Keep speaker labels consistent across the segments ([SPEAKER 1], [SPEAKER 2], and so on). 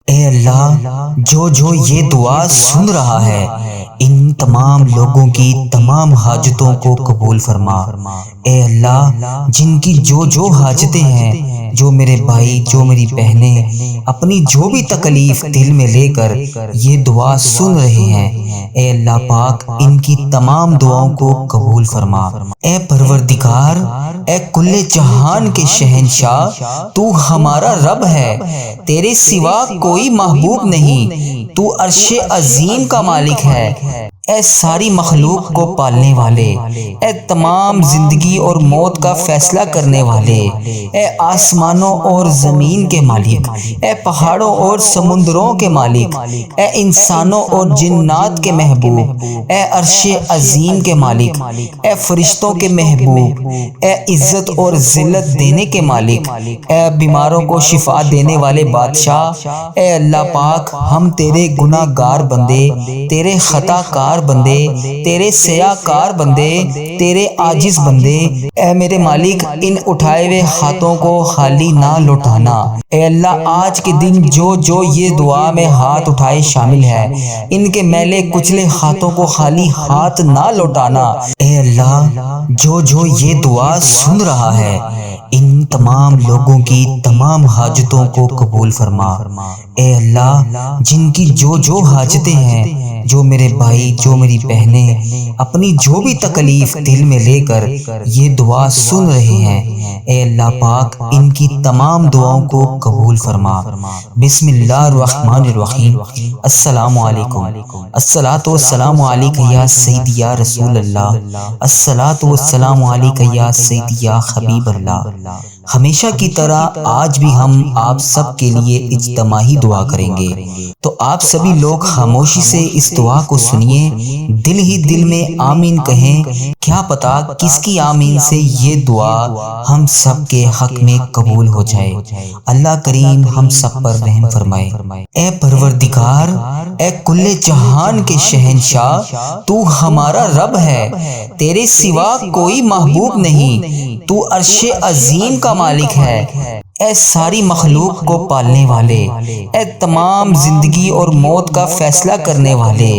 [SPEAKER 1] اے اللہ، جو یہ دعا سن رہا ہے ان تمام لوگوں کی تمام حاجتوں کو قبول فرما۔ اے اللہ، جن کی جو حاجتیں ہیں، جو میرے بھائی، جو میری بہنیں اپنی جو بھی تکلیف دل میں لے کر یہ دعا سن رہے ہیں، اے اللہ پاک ان کی تمام دعاؤں کو قبول فرما۔ اے پروردگار، اے کل جہان کے شہنشاہ، تو ہمارا رب ہے، تیرے سوا کوئی محبوب نہیں، تو عرش عظیم کا مالک ہے۔ اے ساری مخلوق کو پالنے والے، اے تمام زندگی اور موت کا فیصلہ کرنے والے، اے آسمانوں اور زمین کے مالک، اے پہاڑوں اور سمندروں کے مالک، اے انسانوں اور جنات کے محبوب، اے عرش عظیم کے مالک، اے فرشتوں کے محبوب، اے عزت اور ذلت دینے کے مالک، اے بیماروں کو شفا دینے والے بادشاہ، اے اللہ پاک ہم تیرے گناہ گار بندے، تیرے خطا کار بندے، تیرے سیاہ کار بندے، تیرے عاجز بندے، اے میرے مالک ان اٹھائے ہوئے ہاتھوں کو خالی نہ لوٹانا۔ اے اللہ، آج کے دن جو یہ دعا میں ہاتھ اٹھائے شامل ہے، ان کے میلے کچلے ہاتھوں کو خالی ہاتھ نہ لوٹانا۔ اے اللہ، جو یہ دعا سن رہا ہے ان تمام لوگوں کی تمام حاجتوں کو قبول فرما۔ اے اللہ، جن کی جو حاجتیں ہیں، جو میرے بھائی، جو میری بہنیں اپنی جو بھی تکلیف دل میں لے کر یہ دعا سن رہے ہیں، اے اللہ پاک ان کی تمام دعاؤں کو قبول فرما۔ بسم اللہ الرحمن الرحیم۔ السلام علیکم، الصلاۃ والسلام علیک یا سیدی یا رسول اللہ، الصلاۃ والسلام علیک یا سیدی یا حبیب اللہ۔ ہمیشہ کی طرح آج بھی ہم آپ سب کے لیے اجتماعی دعا کریں گے، تو آپ سبھی لوگ خاموشی سے اس دعا کو سنیے، دل ہی دل میں آمین کہیں، کیا پتا کس کی آمین سے یہ دعا ہم سب کے حق میں قبول ہو جائے۔ اللہ کریم ہم سب پر رحم فرمائے۔ اے پروردگار، اے کل جہان کے شہنشاہ، تو ہمارا رب ہے، تیرے سوا کوئی محبوب نہیں، تو عرش عظیم کا مالک ہے۔ اے ساری مخلوق کو پالنے والے، اے تمام زندگی اور موت کا فیصلہ کرنے والے،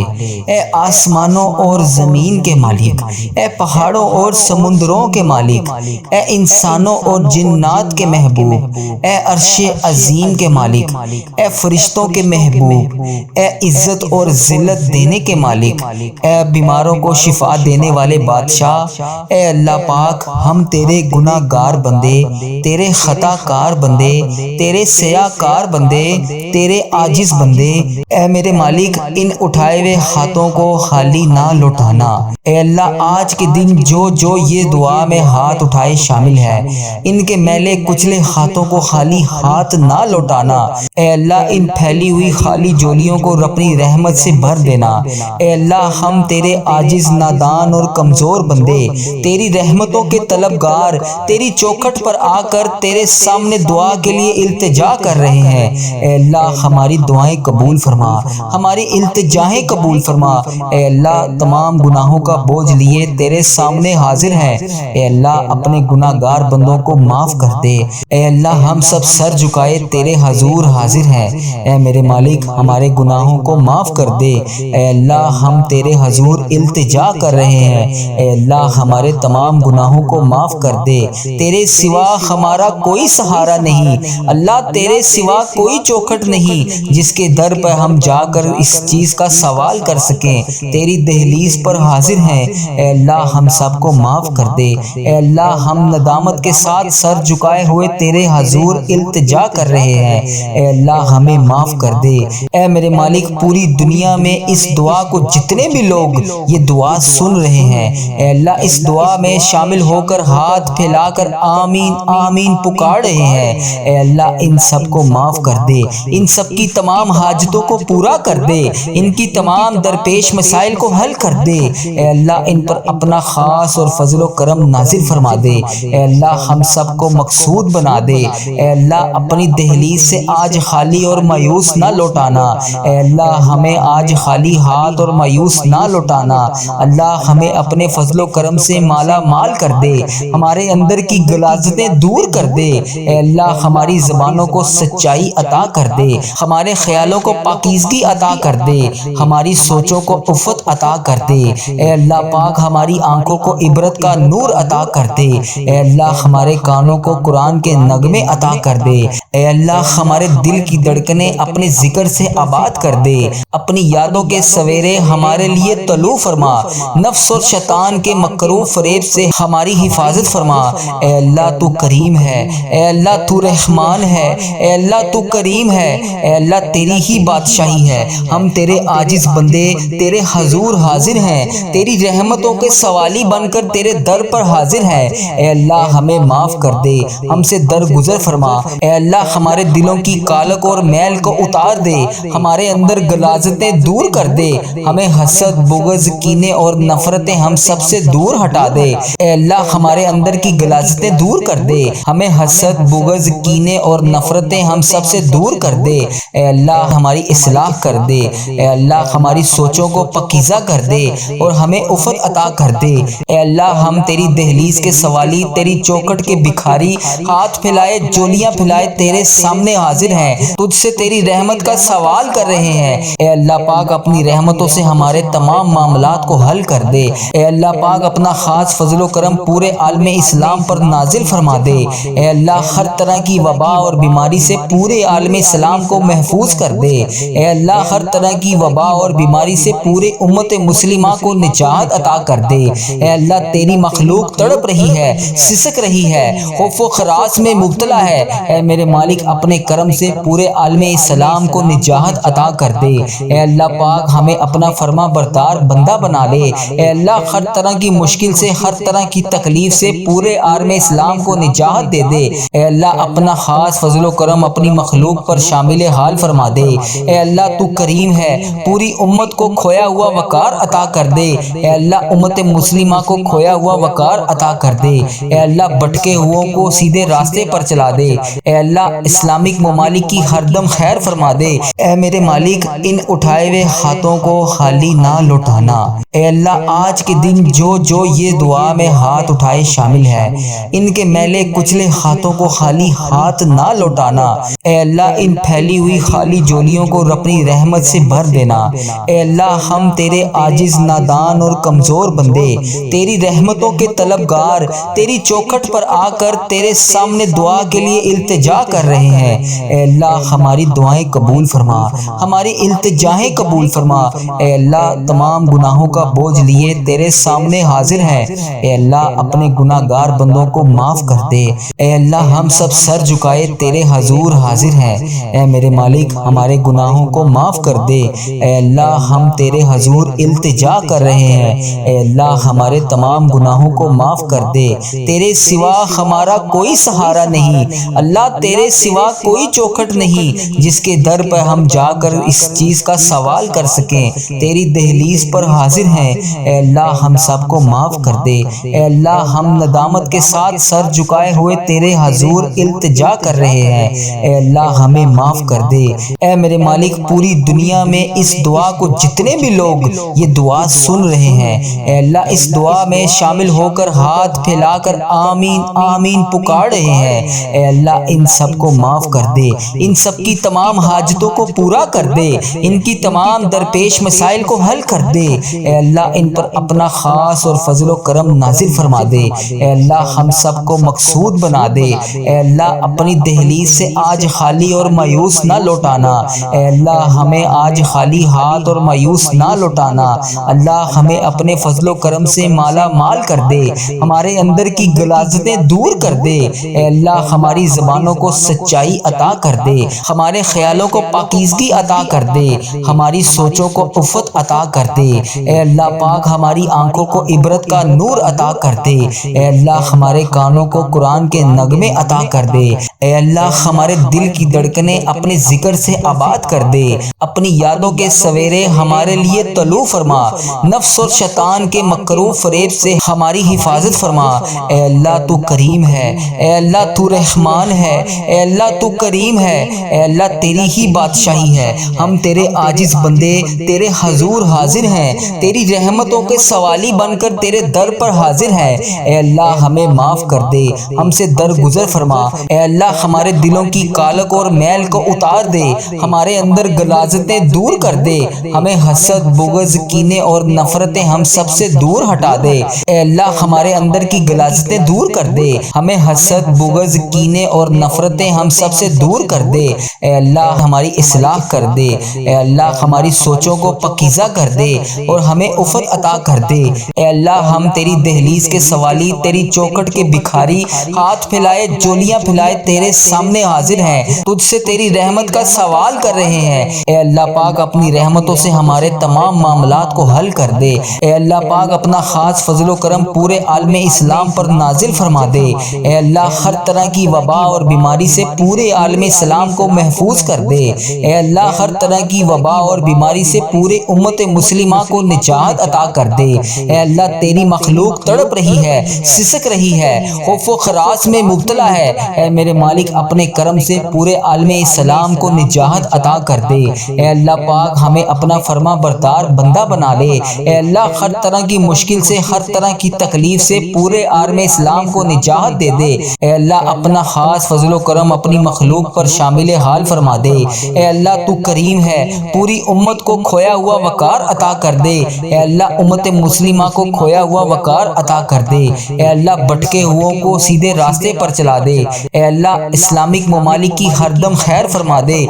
[SPEAKER 1] اے آسمانوں اور زمین کے مالک، اے پہاڑوں اور سمندروں کے مالک، اے انسانوں اور جنات کے محبوب، اے عرش عظیم کے مالک، اے فرشتوں کے محبوب، اے عزت اور ذلت دینے کے مالک، اے بیماروں کو شفا دینے والے بادشاہ، اے اللہ پاک ہم تیرے گناہ گار بندے، تیرے خطا کار بندے، تیرے سیاہ کار بندے، تیرے عاجز بندے، اے میرے مالک ان اٹھائے ہوئے ہاتھوں کو خالی نہ لوٹانا۔ اے اللہ، آج کے دن جو یہ دعا میں ہاتھ اٹھائے شامل ہے، ان کے میلے کچلے ہاتھوں کو خالی ہاتھ نہ لوٹانا۔ اے اللہ، ان پھیلی ہوئی خالی جولیوں کو اپنی رحمت سے بھر دینا۔ اے اللہ، ہم تیرے عاجز، نادان اور کمزور بندے، تیری رحمتوں کے طلبگار، تیری چوکھٹ پر آ کر تیرے سامنے دعا کے لیے التجا کر رہے ہیں۔ اے اللہ، ہماری دعائیں قبول فرما، ہماری التجائیں قبول فرما۔ اے اللہ، تمام گناہوں کا بوجھ لیے تیرے سامنے حاضر ہیں۔ اے اللہ، اپنے گناہ گار بندوں کو معاف کر دے۔ اے اللہ، ہم سب سر جھکائے تیرے حضور حاضر ہیں۔ اے میرے مالک، ہمارے گناہوں کو معاف کر دے۔ اے اللہ، ہم تیرے حضور التجا کر رہے ہیں۔ اے اللہ، ہمارے تمام گناہوں کو معاف کر دے۔ تیرے سوا ہمارا کوئی سہارا نہیں، اللہ تیرے سوا کوئی چوکھٹ نہیں جس کے در پر ہم جا کر اس چیز کا سوال کر سکیں۔ تیری دہلیز پر حاضر ہیں۔ اے اللہ، ہم سب کو معاف کر دے۔ اے اللہ، ہم ندامت کے ساتھ سر جھکائے ہوئے تیرے حضور التجا کر رہے ہیں۔ اے اللہ، ہمیں معاف کر دے۔ اے میرے مالک، پوری دنیا میں اس دعا کو جتنے بھی لوگ یہ دعا سن رہے ہیں، اے اللہ اس دعا میں شامل ہو کر ہاتھ پھیلا کر آمین آمین پکار رہے ہیں، اے اللہ ان سب کو معاف کر دے، ان سب کی تمام حاجتوں کو پورا کر دے، ان کی تمام درپیش مسائل کو حل کر دے۔ اے اللہ ان پر اپنا خاص اور فضل و کرم نازل فرما دے۔ اے اللہ ہم سب کو مقصود بنا دے۔ اے اللہ اپنی دہلیز سے آج خالی اور مایوس نہ لوٹانا۔ اے اللہ ہمیں آج خالی ہاتھ اور مایوس نہ لوٹانا۔ اللہ ہمیں اپنے فضل و کرم سے مالا مال کر دے، ہمارے اندر کی غلاظتیں دور کر دے۔ اے اللہ ہماری زبانوں کو سچائی عطا کر دے، ہمارے خیالوں کو پاکیزگی عطا کر دے، ہماری سوچوں کو عفت عطا کر دے۔ اے اللہ پاک ہماری آنکھوں کو عبرت کا نور عطا کر دے۔ اے اللہ ہمارے کانوں کو قرآن کے نغمے عطا کر دے۔ اے اللہ ہمارے دل کی دھڑکنیں اپنے ذکر سے آباد کر دے، اپنی یادوں کے سویرے ہمارے لیے طلوع فرما، نفس اور شیطان کے مکروہ فریب سے ہماری حفاظت فرما۔ اے اللہ تو کریم ہے، اے اللہ تو رحمان ہے، اے اللہ تو کریم ہے، اے اللہ تیری ہی بادشاہی ہے۔ ہم تیرے عاجز بندے تیرے حضور حاضر ہیں، تیری رحمتوں کے سوالی بن کر تیرے در پر حاضر ہیں۔ اے اللہ ہمیں معاف کر دے، ہم سے درگزر فرما۔ اے اللہ ہمارے دلوں کی کالک اور میل کو اتار دے، ہمارے اندر غلاظتیں دور کر دے، ہمیں حسد، بغض، کینے اور نفرتیں ہم سب سے دور ہٹا دے۔ اے اللہ ہمارے اندر کی غلاظتیں دور کر دے، ہمیں حسد، بغض، کینے اور نفرتیں ہم سب سے دور کر دے۔ اے اللہ ہماری اصلاح کر دے، اے اللہ ہماری سوچوں کو پاکیزہ کر دے اور ہمیں عفت عطا کر دے۔ اے اللہ ہم تیری دہلیز کے سوالی، تیری چوکھٹ کے بھکاری، ہاتھ پھیلائے جولیاں پھیلائے تیرے سامنے حاضر ہیں، تجھ سے تیری رحمت کا سوال کر رہے ہیں۔ اے اللہ پاک اپنی رحمتوں سے ہمارے تمام معاملات کو حل کر دے۔ اے اللہ پاک اپنا خاص فضل و کرم پورے عالم اسلام پر نازل فرما دے۔ اے اللہ ہر طرح کی وبا اور بیماری سے پورے عالم اسلام کو محفوظ کر دے۔ اے اللہ ہر طرح کی وبا اور بیماری سے پورے امت مسلمہ کو نجات عطا کر دے۔ اے اللہ تیری مخلوق تڑپ رہی ہے، سسک رہی ہے، خوف و خراش میں مبتلا ہے۔ اے میرے مالک اپنے کرم سے پورے عالم اسلام کو نجات عطا کر دے۔ اے اللہ پاک ہمیں اپنا فرما بردار بندہ بنا لے۔ اے اللہ ہر طرح کی مشکل سے، ہر طرح کی تکلیف سے پورے عالم اسلام کو نجات دے دے۔ اے اللہ اپنا خاص فضل و کرم اپنی مخلوق پر شامل حال فرما دے۔ اے اللہ تو کریم ہے، پوری امت کو کھویا ہوا وقار عطا کر دے۔ اے اللہ امت مسلمہ کو کھویا ہوا وقار عطا کر دے۔ اے اللہ بھٹکے ہوئوں کو سیدھے راستے پر چلا دے۔ اے اللہ اسلامک ممالک کی ہر دم خیر فرما دے۔ اے میرے مالک ان اٹھائے ہوئے ہاتھوں کو خالی نہ لوٹانا۔ اے اللہ آج کے دن جو جو یہ دعا میں ہاتھ اٹھائے شامل ہے، ان کے میلے کچلے ہاتھوں کو خالی ہاتھ نہ لوٹانا۔ اے اللہ ان پھیلی ہوئی خالی جولیوں کو اپنی رحمت سے بھر دینا۔ اے اللہ ہم تیرے عاجز، نادان اور کمزور بندے، تیری رحمتوں کے طلبگار، تیری چوکھٹ پر آ کر تیرے سامنے دعا کے لیے التجا کر رہے ہیں۔ اے اللہ ہماری دعائیں قبول فرما، ہماری التجائیں قبول فرما۔ اے اللہ تمام گناہوں کا بوجھ لیے تیرے سامنے حاضر ہیں۔ اے اللہ اپنے گناہ گار بندوں کو معاف کر دے۔ اے اللہ ہم سب سر جھکائے تیرے حضور حاضر ہیں۔ اے میرے مالک ہمارے گناہوں کو معاف کر دے۔ اے اللہ ہم تیرے حضور التجا کر رہے ہیں۔ اے اللہ ہمارے تمام گناہوں کو معاف کر دے۔ تیرے سوا ہمارا کوئی سہارا نہیں، اللہ تیرے سوا کوئی چوکھٹ نہیں جس کے در پر ہم جا کر اس چیز کا سوال کر سکیں۔ تیری دہلیز پر حاضر ہیں۔ اے اللہ ہم سب کو معاف کر دے۔ اے اللہ ہم ندامت کے ساتھ سر جھکائے ہوئے تیرے حضور التجا کر رہے ہیں۔ اے اللہ ہمیں معاف کر دے۔ اے میرے مالک پوری دنیا میں اس دعا کو جتنے بھی لوگ یہ دعا سن رہے ہیں، اے اللہ اس دعا میں شامل ہو کر ہاتھ پھیلا کر آمین آمین پکار رہے ہیں، اے اللہ ان سب کو معاف کر دے، ان سب کی تمام حاجتوں کو پورا کر دے، ان کی تمام درپیش مسائل کو حل کر دے۔ اے اللہ ان پر اپنا خاص اور فضل و کرم نازل فرما دے۔ اے اللہ ہم سب کو مقصود بنا دے۔ اے اللہ اپنی دہلیز سے آج خالی اور مایوس نہ لوٹانا۔ اے اللہ ہمیں آج خالی ہاتھ اور مایوس نہ لوٹانا۔ اللہ ہمیں اپنے فضل و کرم سے مالا مال کر دے، ہمارے اندر کی غلاظتیں دور کر دے۔ اے اللہ ہماری زبانوں کو سچائی عطا کر دے، ہمارے خیالوں کو پاکیزگی عطا کر دے، ہماری سوچوں کو عفت عطا کر دے۔ اے اللہ پاک ہماری آنکھوں کو عبرت کا نور عطا کر دے۔ اے اللہ ہمارے کانوں کو قرآن کے نغمے عطا کر دے۔ اے اللہ ہمارے دل کی دھڑکنیں اپنے ذکر سے آباد کر دے، اپنی یادوں کے سویرے ہمارے لیے طلوع فرما، نفس اور شیطان کے مکروہ فریب سے ہماری حفاظت فرما۔ اے اللہ تو کریم ہے، اے اللہ تو رحمان ہے، اے اللہ تو کریم ہے، اے اللہ تیری ہی بادشاہی ہے، ہم تیرے عاجز بندے تیرے حضور حاضر ہیں، تیری رحمتوں کے سوالی بن کر تیرے در پر حاضر ہیں۔ اے اللہ ہمیں معاف کر دے، ہم سے درگزر فرما، اے اللہ ہمارے دلوں کی کالک اور میل کو اتار دے، ہمارے اندر غلاظتیں دور کر دے، ہمیں حسد بغض کینے اور نفرتیں ہم سب سے دور ہٹا دے۔ اے اللہ ہمارے اندر کی غلاظتیں دور کر دے، ہمیں حسد بغض کینے اور نفرتیں ہم سب سے دور کر دے۔ اے اللہ ہماری اصلاح کر دے، اے اللہ ہماری سوچوں کو پاکیزہ کر دے اور ہمیں افت عطا کر دے۔ اے اللہ ہم تیری دہلیز کے سوالی، تیری چوکھٹ کے بھکاری، ہاتھ پھیلائے جولیاں پھیلائے تیرے سامنے حاضر ہیں، تجھ سے تیری رحمت کا سوال کر رہے ہیں۔ اے اللہ پاک اپنی رحمتوں سے ہمارے تمام معاملات کو حل کر دے۔ اے اللہ پاک اپنا خاص فضل و کرم پورے عالم اسلام پر نازل فرما دے۔ اے اللہ ہر طرح کی وبا اور بیماری سے پورے عالم اسلام کو محفوظ کر دے۔ اے اللہ ہر طرح کی وبا اور بیماری سے پورے امت مسلمہ کو نجات عطا کر دے۔ اے اللہ تیری مخلوق تڑپ رہی ہے، سسک رہی ہے، خوف و خراش میں مبتلا ہے، اے میرے مالک اپنے کرم سے پورے عالم اسلام کو نجات عطا کر دے۔ اے اللہ پاک ہمیں اپنا فرما بردار بندہ بنا لے۔ اے اللہ ہر طرح کی مشکل سے، ہر طرح کی تکلیف سے پورے عالم اسلام کو نجات دے دے۔ اے اللہ اپنا خاص فضل و کرم اپنی مخلوق پر شامل حال فرما دے۔ اے اللہ تو کریم ہے، پوری امت کو کھویا ہوا وقار عطا کر دے۔ اے اللہ امت مسلمہ کو کھویا ہوا وقار عطا کر دے۔ اے اللہ بھٹکے ہوئوں کو سیدھے راستے پر چلا دے۔ اے اللہ اسلامک ممالک کی ہر دم خیر فرما دے۔